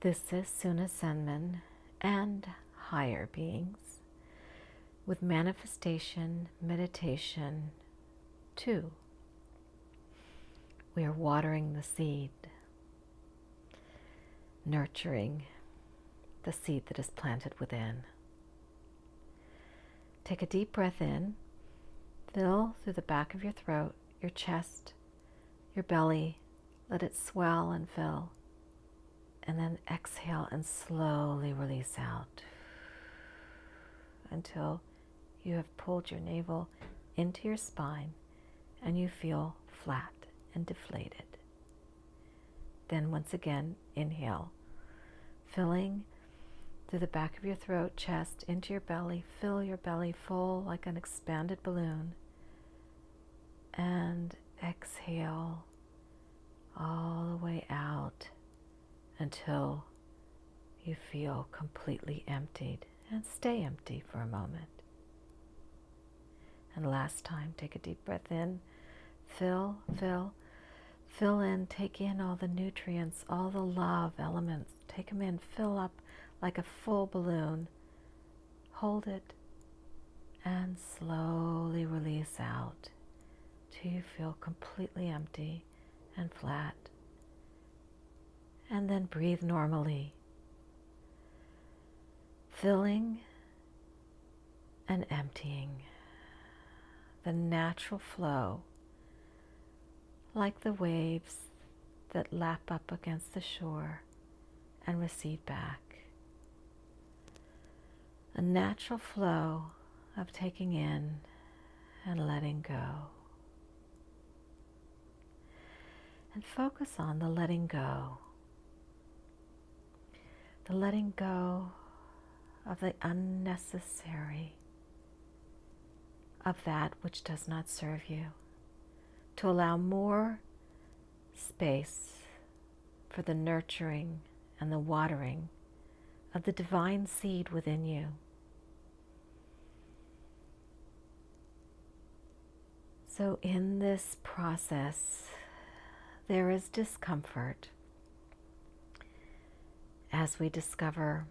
This is Suna Senman and higher beings with manifestation meditation 2. We are watering the seed, nurturing the seed that is planted within. Take a deep breath in, fill through the back of your throat, your chest, your belly, let it swell and fill. And then exhale and slowly release out until you have pulled your navel into your spine and you feel flat and deflated. Then once again, inhale, filling through the back of your throat, chest, into your belly. Fill your belly full like an expanded balloon. And exhale all the way out until you feel completely emptied, and stay empty for a moment. And last time, take a deep breath in, fill in, take in all the nutrients, all the love elements, take them in, fill up like a full balloon, hold it, and slowly release out till you feel completely empty and flat. And then breathe normally, filling and emptying, the natural flow, like the waves that lap up against the shore and recede back. A natural flow of taking in and letting go. And focus on the letting go. The letting go of the unnecessary, of that which does not serve you, to allow more space for the nurturing and the watering of the divine seed within you. So in this process, there is discomfort as we discover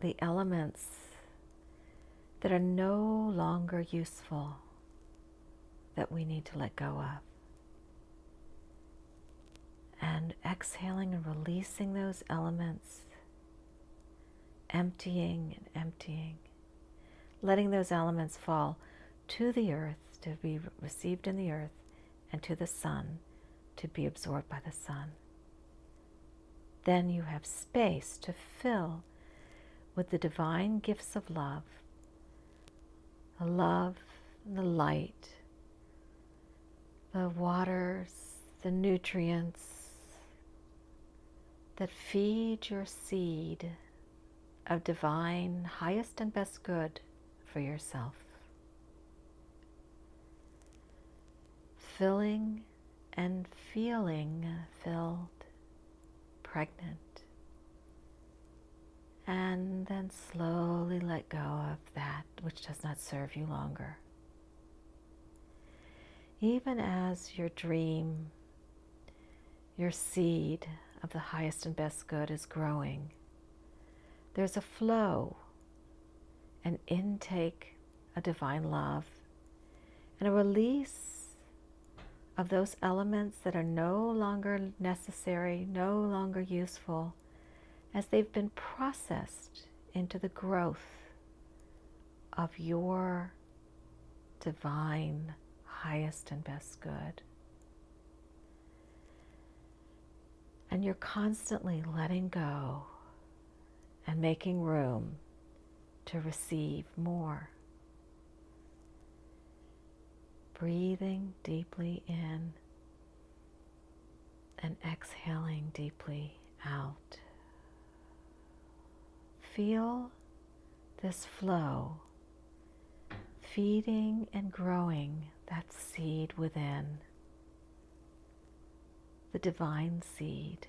the elements that are no longer useful, that we need to let go of. And exhaling and releasing those elements, emptying and emptying, letting those elements fall to the earth to be received in the earth, and to the sun to be absorbed by the sun. Then you have space to fill with the divine gifts of love, the love and the light, the waters, the nutrients that feed your seed of divine, highest and best good for yourself. Filling and feeling filled, pregnant, and then slowly let go of that which does not serve you longer. Even as your dream, your seed of the highest and best good is growing, there's a flow, an intake of divine love, and a release of those elements that are no longer necessary, no longer useful, as they've been processed into the growth of your divine, highest and best good. And you're constantly letting go and making room to receive more. Breathing deeply in and exhaling deeply out. Feel this flow, feeding and growing that seed within, the divine seed.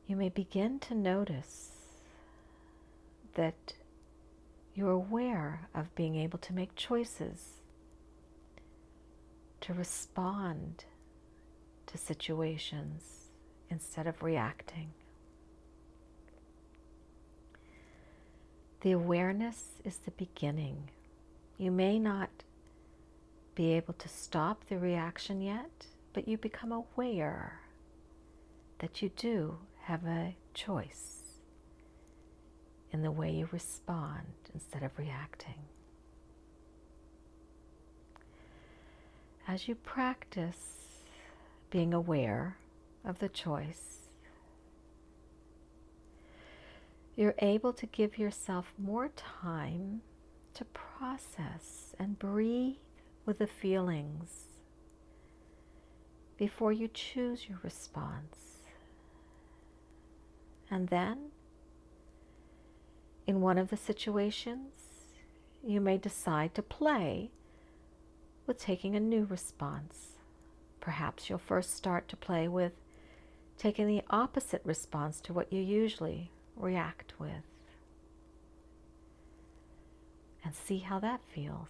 You may begin to notice that you're aware of being able to make choices, to respond to situations instead of reacting. The awareness is the beginning. You may not be able to stop the reaction yet, but you become aware that you do have a choice in the way you respond instead of reacting. As you practice being aware of the choice, you're able to give yourself more time to process and breathe with the feelings before you choose your response. And then, in one of the situations, you may decide to play with taking a new response. Perhaps you'll first start to play with taking the opposite response to what you usually react with, and see how that feels.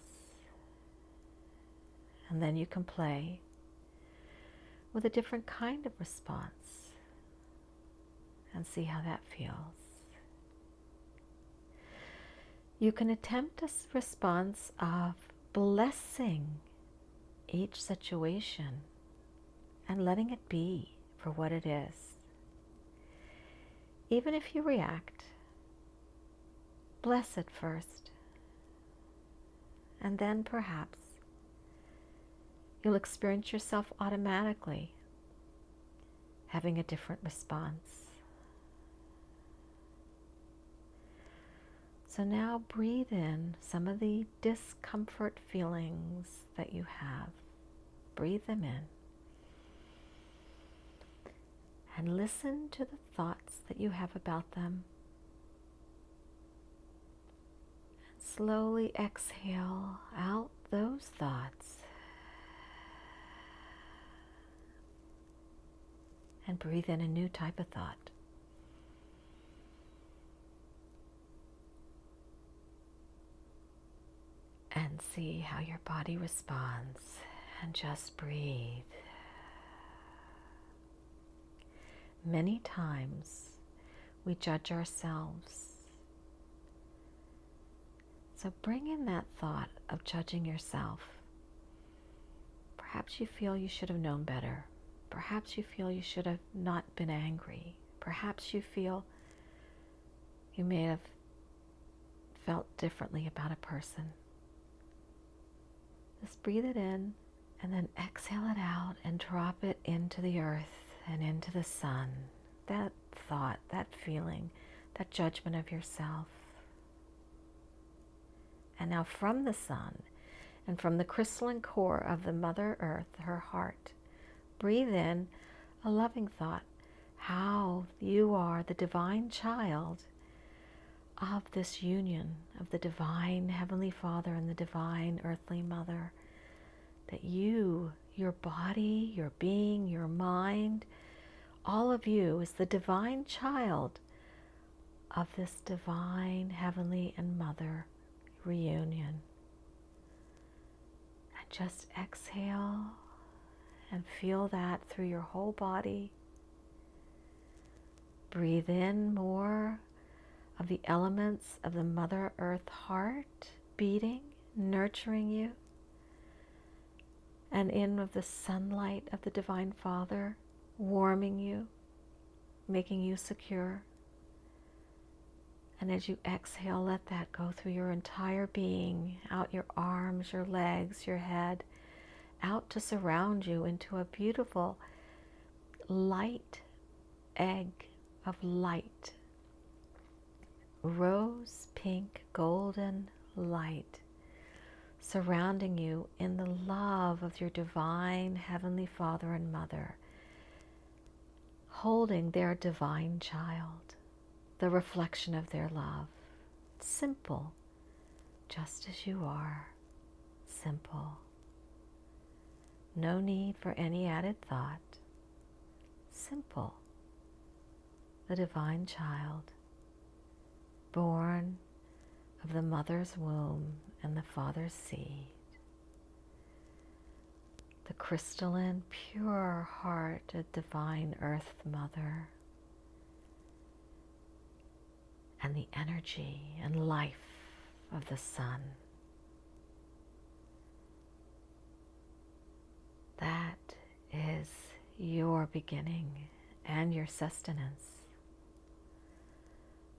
And then you can play with a different kind of response and see how that feels. You can attempt a response of blessing each situation and letting it be for what it is. Even if you react, bless it first, and then perhaps you'll experience yourself automatically having a different response. So now breathe in some of the discomfort feelings that you have. Breathe them in. And listen to the thoughts that you have about them. And slowly exhale out those thoughts. And breathe in a new type of thought. And see how your body responds. And just breathe. Many times we judge ourselves. So bring in that thought of judging yourself. Perhaps you feel you should have known better. Perhaps you feel you should have not been angry. Perhaps you feel you may have felt differently about a person. Just breathe it in and then exhale it out and drop it into the earth and into the sun. That thought, that feeling, that judgment of yourself. And now from the sun and from the crystalline core of the Mother Earth, her heart, breathe in a loving thought. How you are the divine child of this union of the divine Heavenly Father and the divine earthly Mother. That you, your body, your being, your mind, all of you is the divine child of this divine Heavenly and Mother reunion. And just exhale and feel that through your whole body. Breathe in more of the elements of the Mother Earth heart beating, nurturing you. And in of the sunlight of the Divine Father, warming you, making you secure. And as you exhale, let that go through your entire being, out your arms, your legs, your head, out to surround you into a beautiful light egg of light. Rose pink, golden light. Surrounding you in the love of your divine Heavenly Father and Mother, holding their divine child, the reflection of their love. Simple, just as you are, simple. No need for any added thought. Simple, the divine child, born of the mother's womb and the father's seed. the crystalline, pure heart of Divine Earth Mother, and the energy and life of the Sun. That is your beginning and your sustenance.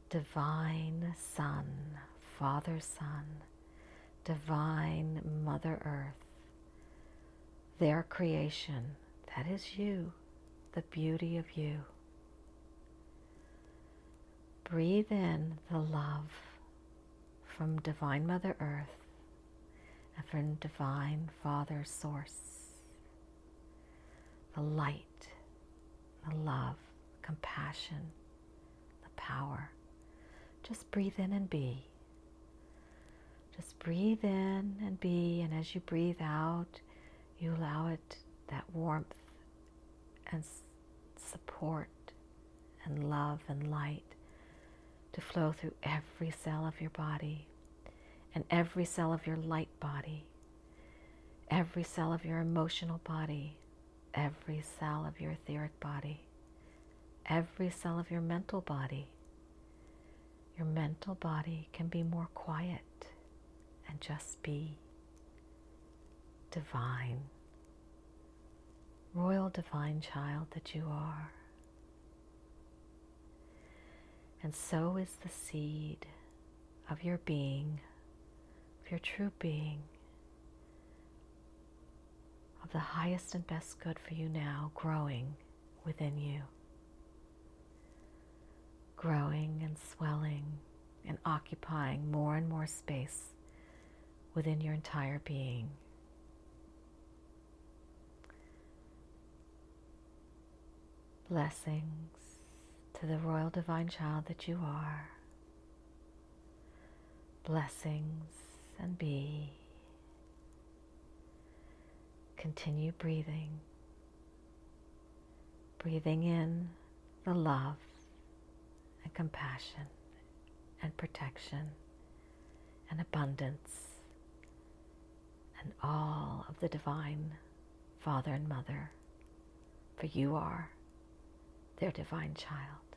Divine Sun, Father Sun, Divine Mother Earth, their creation, that is you, the beauty of you. Breathe in the love from Divine Mother Earth and from Divine Father Source. The light, the love, compassion, the power. Just breathe in and be. Just breathe in and be, and as you breathe out, you allow it, that warmth and support and love and light to flow through every cell of your body and every cell of your light body, every cell of your emotional body, every cell of your etheric body, every cell of your mental body. Your mental body can be more quiet and just be divine, royal divine child that you are. And so is the seed of your being, of your true being, of the highest and best good for you now, growing within you. Growing and swelling and occupying more and more space within your entire being. Blessings to the royal divine child that you are. Blessings and be. Continue breathing. Breathing in the love and compassion and protection and abundance and all of the divine Father and Mother, for you are their divine child.